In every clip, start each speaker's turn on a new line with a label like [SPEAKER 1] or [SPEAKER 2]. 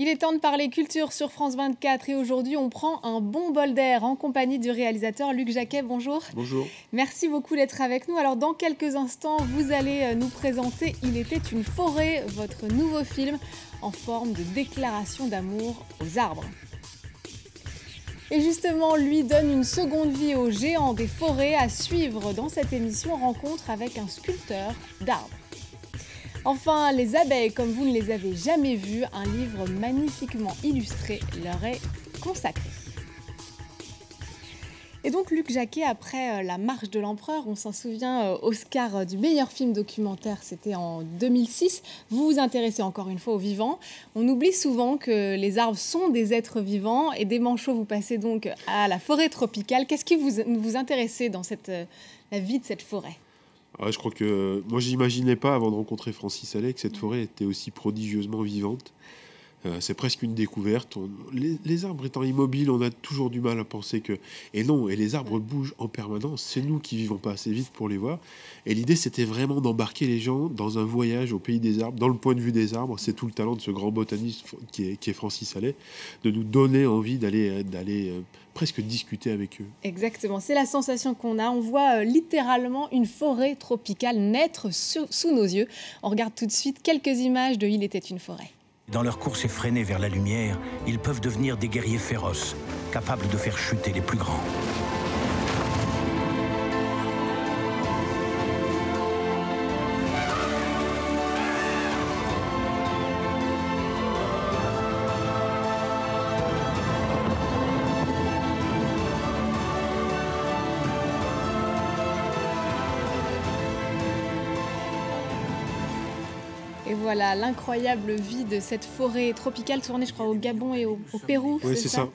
[SPEAKER 1] Il est temps de parler culture sur France 24 et aujourd'hui on prend un bon bol d'air en compagnie du réalisateur Luc Jacquet. Bonjour.
[SPEAKER 2] Bonjour.
[SPEAKER 1] Merci beaucoup d'être avec nous. Alors dans quelques instants, vous allez nous présenter Il était une forêt, votre nouveau film en forme de déclaration d'amour aux arbres. Et justement, lui donne une seconde vie aux géants des forêts à suivre dans cette émission rencontre avec un sculpteur d'arbres. Enfin, les abeilles comme vous ne les avez jamais vues, un livre magnifiquement illustré leur est consacré. Et donc Luc Jacquet, après La Marche de l'Empereur, on s'en souvient, Oscar du meilleur film documentaire, c'était en 2006. Vous vous intéressez encore une fois aux vivants. On oublie souvent que les arbres sont des êtres vivants et des manchots, vous passez donc à la forêt tropicale. Qu'est-ce qui vous intéressait dans la vie de cette forêt ?
[SPEAKER 2] Je crois que moi, j'imaginais pas, avant de rencontrer Francis Allais, que cette forêt était aussi prodigieusement vivante. C'est presque une découverte. Les arbres étant immobiles, on a toujours du mal à penser que... Et non, et les arbres bougent en permanence. C'est nous qui vivons pas assez vite pour les voir. Et l'idée, c'était vraiment d'embarquer les gens dans un voyage au pays des arbres, dans le point de vue des arbres. C'est tout le talent de ce grand botaniste qui est Francis Allais, de nous donner envie d'aller presque discuter avec eux.
[SPEAKER 1] Exactement, c'est la sensation qu'on a. On voit littéralement une forêt tropicale naître sous nos yeux. On regarde tout de suite quelques images de Il était une forêt.
[SPEAKER 3] Dans leur course effrénée vers la lumière, ils peuvent devenir des guerriers féroces, capables de faire chuter les plus grands.
[SPEAKER 1] Et voilà l'incroyable vie de cette forêt tropicale tournée, je crois, au Gabon et au Pérou.
[SPEAKER 2] Oui, c'est ça.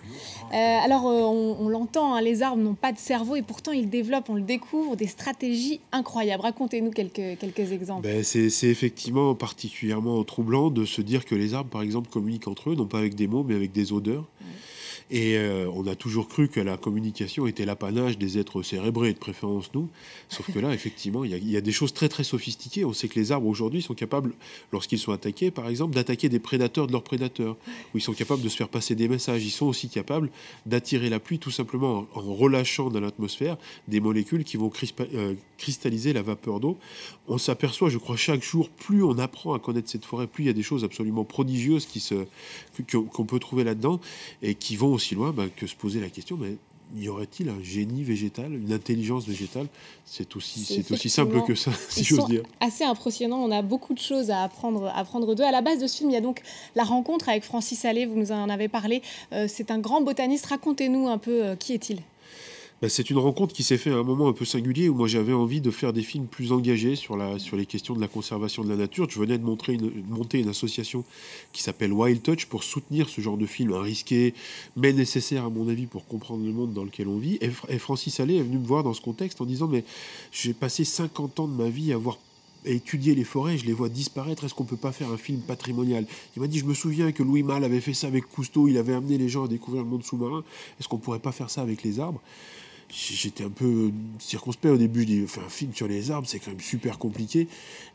[SPEAKER 1] Alors, on l'entend, hein, les arbres n'ont pas de cerveau et pourtant ils développent, on le découvre, des stratégies incroyables. Racontez-nous quelques exemples.
[SPEAKER 2] C'est effectivement particulièrement troublant de se dire que les arbres, par exemple, communiquent entre eux, non pas avec des mots, mais avec des odeurs. Et on a toujours cru que la communication était l'apanage des êtres cérébrés, de préférence nous. Sauf que là, effectivement, il y a des choses très très sophistiquées. On sait que les arbres aujourd'hui sont capables, lorsqu'ils sont attaqués, par exemple, d'attaquer des prédateurs de leurs prédateurs. Ou ils sont capables de se faire passer des messages. Ils sont aussi capables d'attirer la pluie tout simplement en relâchant dans l'atmosphère des molécules qui vont cristalliser la vapeur d'eau. On s'aperçoit, je crois, chaque jour, plus on apprend à connaître cette forêt, plus il y a des choses absolument prodigieuses qu'on peut trouver là-dedans et qui vont aussi loin que se poser la question, mais y aurait-il un génie végétal, une intelligence végétale ? C'est aussi simple que ça, si j'ose dire.
[SPEAKER 1] Assez impressionnant, on a beaucoup de choses à apprendre d'eux. À la base de ce film, il y a donc la rencontre avec Francis Allais, vous nous en avez parlé. C'est un grand botaniste, racontez-nous un peu qui est-il ?
[SPEAKER 2] C'est une rencontre qui s'est faite à un moment un peu singulier où moi j'avais envie de faire des films plus engagés sur les questions de la conservation de la nature. Je venais de monter une association qui s'appelle Wild Touch pour soutenir ce genre de film risqué, mais nécessaire à mon avis pour comprendre le monde dans lequel on vit. Et Francis Allais est venu me voir dans ce contexte en disant « Mais j'ai passé 50 ans de ma vie à étudier les forêts, je les vois disparaître, est-ce qu'on peut pas faire un film patrimonial ?» Il m'a dit « Je me souviens que Louis Malle avait fait ça avec Cousteau, il avait amené les gens à découvrir le monde sous-marin, est-ce qu'on pourrait pas faire ça avec les arbres ?» J'étais un peu circonspect au début, je dis faire un film sur les arbres, c'est quand même super compliqué.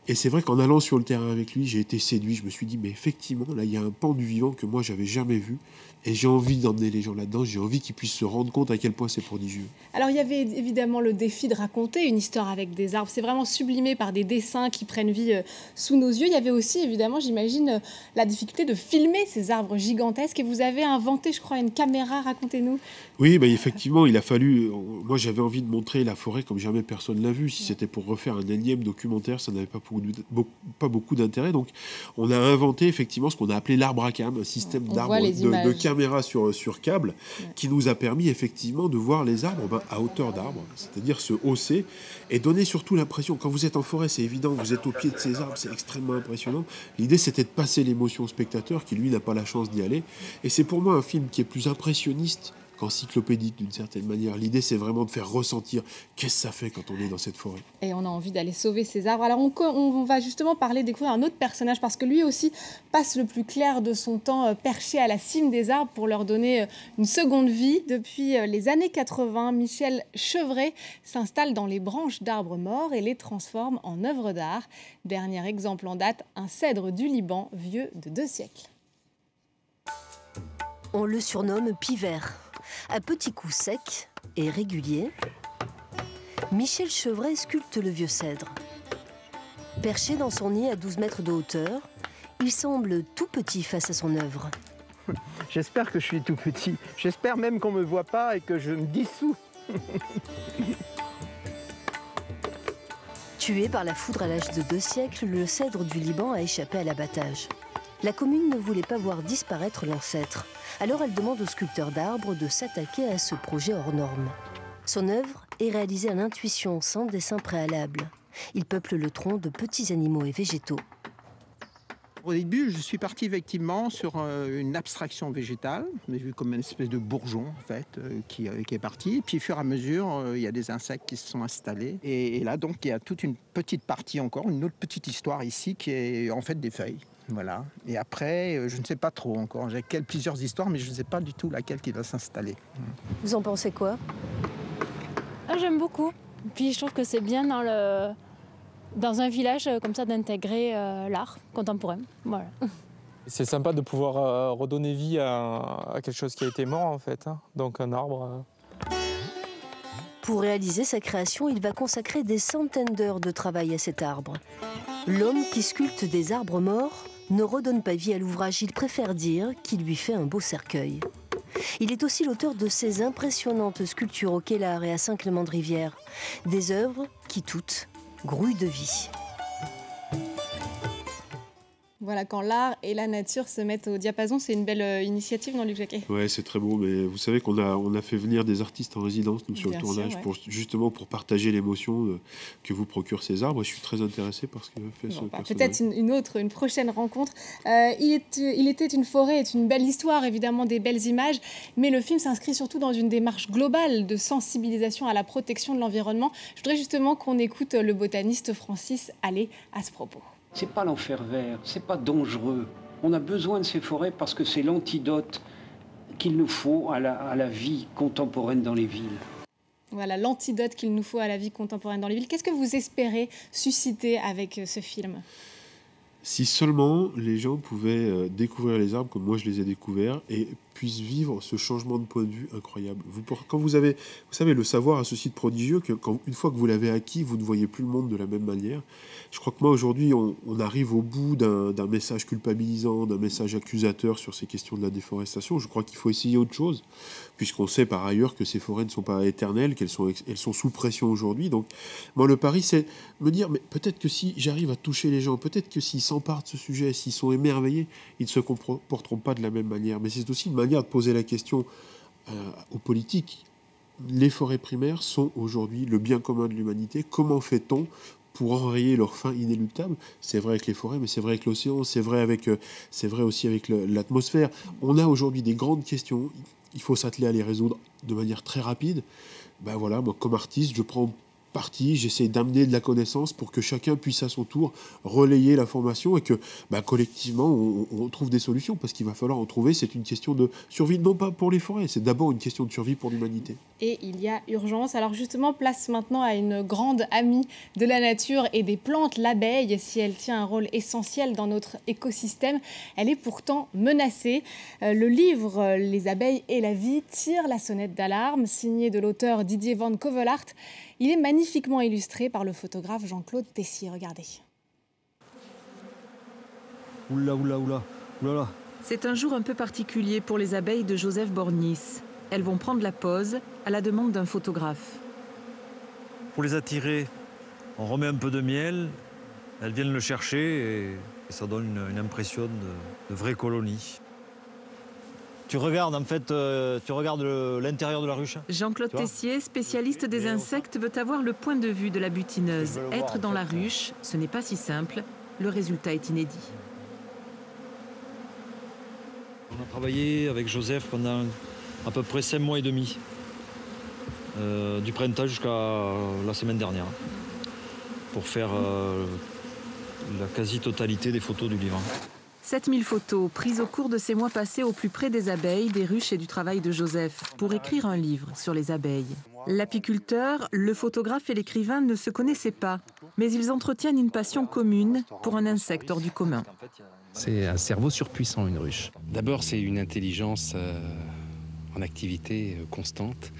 [SPEAKER 2] Et c'est vrai qu'en allant sur le terrain avec lui, j'ai été séduit. Je me suis dit, mais effectivement, là, il y a un pan du vivant que moi, j'avais jamais vu. Et j'ai envie d'emmener les gens là-dedans. J'ai envie qu'ils puissent se rendre compte à quel point c'est prodigieux.
[SPEAKER 1] Alors, il y avait évidemment le défi de raconter une histoire avec des arbres. C'est vraiment sublimé par des dessins qui prennent vie sous nos yeux. Il y avait aussi, évidemment, j'imagine, la difficulté de filmer ces arbres gigantesques. Et vous avez inventé, je crois, une caméra. Racontez-nous.
[SPEAKER 2] Oui, effectivement, il a fallu... Moi, j'avais envie de montrer la forêt comme jamais personne l'a vu. Si c'était pour refaire un énième documentaire, ça n'avait pas beaucoup d'intérêt. Donc, on a inventé effectivement ce qu'on a appelé l'arbre à cam, un système de caméra sur câble, qui nous a permis effectivement de voir les arbres à hauteur d'arbre, c'est-à-dire se hausser et donner surtout l'impression, quand vous êtes en forêt, c'est évident, vous êtes au pied de ces arbres, c'est extrêmement impressionnant. L'idée, c'était de passer l'émotion au spectateur qui, lui, n'a pas la chance d'y aller. Et c'est pour moi un film qui est plus impressionniste qu'encyclopédique d'une certaine manière. L'idée, c'est vraiment de faire ressentir qu'est-ce que ça fait quand on est dans cette forêt.
[SPEAKER 1] Et on a envie d'aller sauver ces arbres. Alors on va justement découvrir un autre personnage parce que lui aussi passe le plus clair de son temps perché à la cime des arbres pour leur donner une seconde vie. Depuis les années 80, Michel Chevret s'installe dans les branches d'arbres morts et les transforme en œuvres d'art. Dernier exemple en date, un cèdre du Liban vieux de 2 siècles.
[SPEAKER 4] On le surnomme Pivert. À petits coups secs et réguliers, Michel Chevret sculpte le vieux cèdre. Perché dans son nid à 12 mètres de hauteur, il semble tout petit face à son œuvre.
[SPEAKER 5] J'espère que je suis tout petit. J'espère même qu'on ne me voit pas et que je me dissous.
[SPEAKER 4] Tué par la foudre à l'âge de 2 siècles, le cèdre du Liban a échappé à l'abattage. La commune ne voulait pas voir disparaître l'ancêtre. Alors elle demande aux sculpteurs d'arbres de s'attaquer à ce projet hors norme. Son œuvre est réalisée à l'intuition, sans dessin préalable. Il peuple le tronc de petits animaux et végétaux.
[SPEAKER 5] Au début, je suis parti effectivement sur une abstraction végétale, mais vu comme une espèce de bourgeon en fait, qui est parti. Et puis, au fur et à mesure, il y a des insectes qui se sont installés. Et là, donc, il y a toute une petite partie encore, une autre petite histoire ici, qui est en fait des feuilles. Voilà. Et après, je ne sais pas trop encore. J'ai plusieurs histoires, mais je ne sais pas du tout laquelle qui va s'installer.
[SPEAKER 4] Vous en pensez quoi?
[SPEAKER 6] J'aime beaucoup. Puis je trouve que c'est bien dans un village comme ça d'intégrer l'art contemporain. Voilà.
[SPEAKER 7] C'est sympa de pouvoir redonner vie à quelque chose qui a été mort en fait, hein. Donc un arbre.
[SPEAKER 4] Pour réaliser sa création, il va consacrer des centaines d'heures de travail à cet arbre. L'homme qui sculpte des arbres morts ne redonne pas vie à l'ouvrage, il préfère dire qu'il lui fait un beau cercueil. Il est aussi l'auteur de ces impressionnantes sculptures au Kellar et à Saint-Clément-de-Rivière. Des œuvres qui, toutes, grouillent de vie.
[SPEAKER 1] Voilà, quand l'art et la nature se mettent au diapason, c'est une belle initiative, non, Luc Jacquet?
[SPEAKER 2] Ouais, c'est très beau, mais vous savez qu'on a fait venir des artistes en résidence, nous, sur
[SPEAKER 1] Bien
[SPEAKER 2] le tournage,
[SPEAKER 1] sûr, ouais.
[SPEAKER 2] justement pour partager l'émotion que vous procurent ces arbres. Je suis très intéressé par ce que fait ce personnage.
[SPEAKER 1] Peut-être une prochaine rencontre. Il était une forêt est une belle histoire, évidemment des belles images, mais le film s'inscrit surtout dans une démarche globale de sensibilisation à la protection de l'environnement. Je voudrais justement qu'on écoute le botaniste Francis Allais à ce propos.
[SPEAKER 8] C'est pas l'enfer vert, c'est pas dangereux. On a besoin de ces forêts parce que c'est l'antidote qu'il nous faut à la vie contemporaine dans les villes.
[SPEAKER 1] Voilà, l'antidote qu'il nous faut à la vie contemporaine dans les villes. Qu'est-ce que vous espérez susciter avec ce film ?
[SPEAKER 2] Si seulement les gens pouvaient découvrir les arbres comme moi je les ai découverts et puissent vivre ce changement de point de vue incroyable. Quand vous savez, le savoir a ce site prodigieux que une fois que vous l'avez acquis, vous ne voyez plus le monde de la même manière. Je crois que moi aujourd'hui, on arrive au bout d'un message culpabilisant, d'un message accusateur sur ces questions de la déforestation. Je crois qu'il faut essayer autre chose, puisqu'on sait par ailleurs que ces forêts ne sont pas éternelles, elles sont sous pression aujourd'hui. Donc moi le pari c'est me dire, mais peut-être que si j'arrive à toucher les gens, peut-être que s'ils s'emparent de ce sujet, s'ils sont émerveillés, ils ne se comporteront pas de la même manière. Mais c'est aussi une manière de poser la question aux politiques. Les forêts primaires sont aujourd'hui le bien commun de l'humanité. Comment fait-on pour enrayer leur fin inéluctable? C'est vrai avec les forêts, mais c'est vrai avec l'océan, c'est vrai aussi avec l'atmosphère. On a aujourd'hui des grandes questions. Il faut s'atteler à les résoudre de manière très rapide. Ben voilà, moi comme artiste, je prends partie, j'essaie d'amener de la connaissance pour que chacun puisse à son tour relayer l'information et que collectivement on trouve des solutions, parce qu'il va falloir en trouver. C'est une question de survie, non pas pour les forêts, c'est d'abord une question de survie pour l'humanité.
[SPEAKER 1] Et il y a urgence. Alors justement, place maintenant à une grande amie de la nature et des plantes, l'abeille. Si elle tient un rôle essentiel dans notre écosystème, elle est pourtant menacée. Le livre « Les abeilles et la vie » tire la sonnette d'alarme, signé de l'auteur Didier Van Covelart. Il est magnifiquement illustré par le photographe Jean-Claude Tessier. Regardez.
[SPEAKER 9] Oula, oula, oula, oula.
[SPEAKER 10] C'est un jour un peu particulier pour les abeilles de Joseph Borgnis. Elles vont prendre la pause à la demande d'un photographe.
[SPEAKER 9] Pour les attirer, on remet un peu de miel, elles viennent le chercher et ça donne une impression de vraie colonie. Tu regardes l'intérieur de la ruche.
[SPEAKER 10] Jean-Claude Tessier, spécialiste des insectes, veut avoir le point de vue de la butineuse. Être dans la ruche, ce n'est pas si simple. Le résultat est inédit.
[SPEAKER 9] On a travaillé avec Joseph pendant à peu près 5 mois et demi. Du printemps jusqu'à la semaine dernière. Pour faire la quasi-totalité des photos du livre.
[SPEAKER 10] 7000 photos prises au cours de ces mois passés au plus près des abeilles, des ruches et du travail de Joseph pour écrire un livre sur les abeilles. L'apiculteur, le photographe et l'écrivain ne se connaissaient pas, mais ils entretiennent une passion commune pour un insecte hors du commun.
[SPEAKER 11] C'est un cerveau surpuissant, une ruche.
[SPEAKER 12] D'abord, c'est une intelligence en activité constante.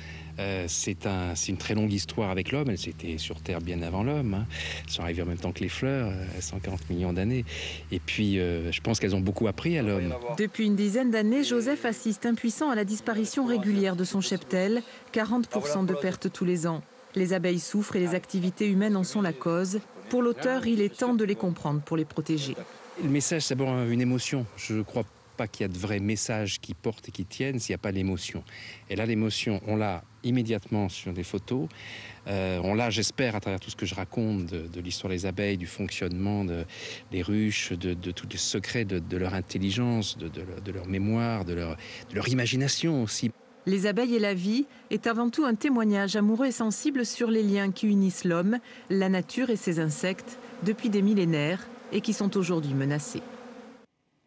[SPEAKER 12] C'est une très longue histoire avec l'homme. Elles étaient sur Terre bien avant l'homme. Hein. Elles sont arrivées en même temps que les fleurs, 140 millions d'années. Et puis, je pense qu'elles ont beaucoup appris à l'homme.
[SPEAKER 10] Depuis une dizaine d'années, Joseph assiste impuissant à la disparition régulière de son cheptel, 40% de pertes tous les ans. Les abeilles souffrent et les activités humaines en sont la cause. Pour l'auteur, il est temps de les comprendre pour les protéger.
[SPEAKER 12] Le message, c'est d'abord une émotion. Je ne crois pas qu'il y a de vrais messages qui portent et qui tiennent s'il n'y a pas l'émotion. Et là, l'émotion, on l'a immédiatement sur les photos. On l'a, j'espère, à travers tout ce que je raconte de l'histoire des abeilles, du fonctionnement des ruches, de tous les secrets de leur intelligence, de leur mémoire, de leur imagination aussi.
[SPEAKER 10] Les abeilles et la vie est avant tout un témoignage amoureux et sensible sur les liens qui unissent l'homme, la nature et ses insectes depuis des millénaires et qui sont aujourd'hui menacés.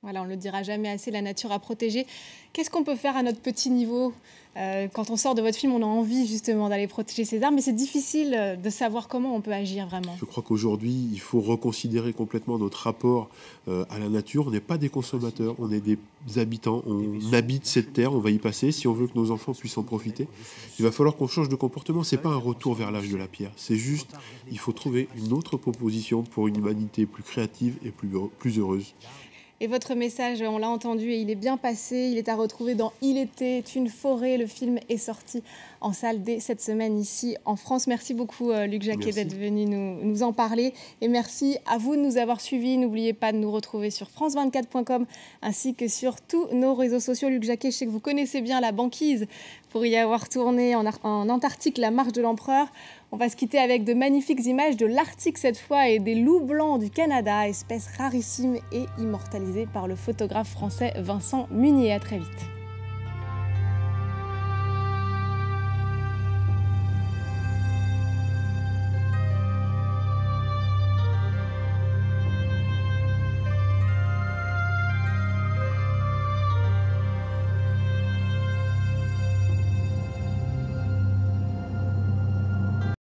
[SPEAKER 1] Voilà, on ne le dira jamais assez, la nature à protéger. Qu'est-ce qu'on peut faire à notre petit niveau ? Quand on sort de votre film, on a envie justement d'aller protéger ces arbres, mais c'est difficile de savoir comment on peut agir vraiment.
[SPEAKER 2] Je crois qu'aujourd'hui, il faut reconsidérer complètement notre rapport à la nature. On n'est pas des consommateurs, on est des habitants. On habite cette terre, on va y passer. Si on veut que nos enfants puissent en profiter, il va falloir qu'on change de comportement. Ce n'est pas un retour vers l'âge de la pierre. C'est juste, il faut trouver une autre proposition pour une humanité plus créative et plus heureuse.
[SPEAKER 1] Et votre message, on l'a entendu et il est bien passé. Il est à retrouver dans Il était une forêt. Le film est sorti en salle dès cette semaine ici en France. Merci beaucoup Luc Jacquet d'être venu nous en parler. Et merci à vous de nous avoir suivis. N'oubliez pas de nous retrouver sur france24.com ainsi que sur tous nos réseaux sociaux. Luc Jacquet, je sais que vous connaissez bien la banquise pour y avoir tourné en Antarctique la marche de l'empereur. On va se quitter avec de magnifiques images de l'Arctique cette fois et des loups blancs du Canada, espèce rarissime et immortalisée par le photographe français Vincent Munier. À très vite.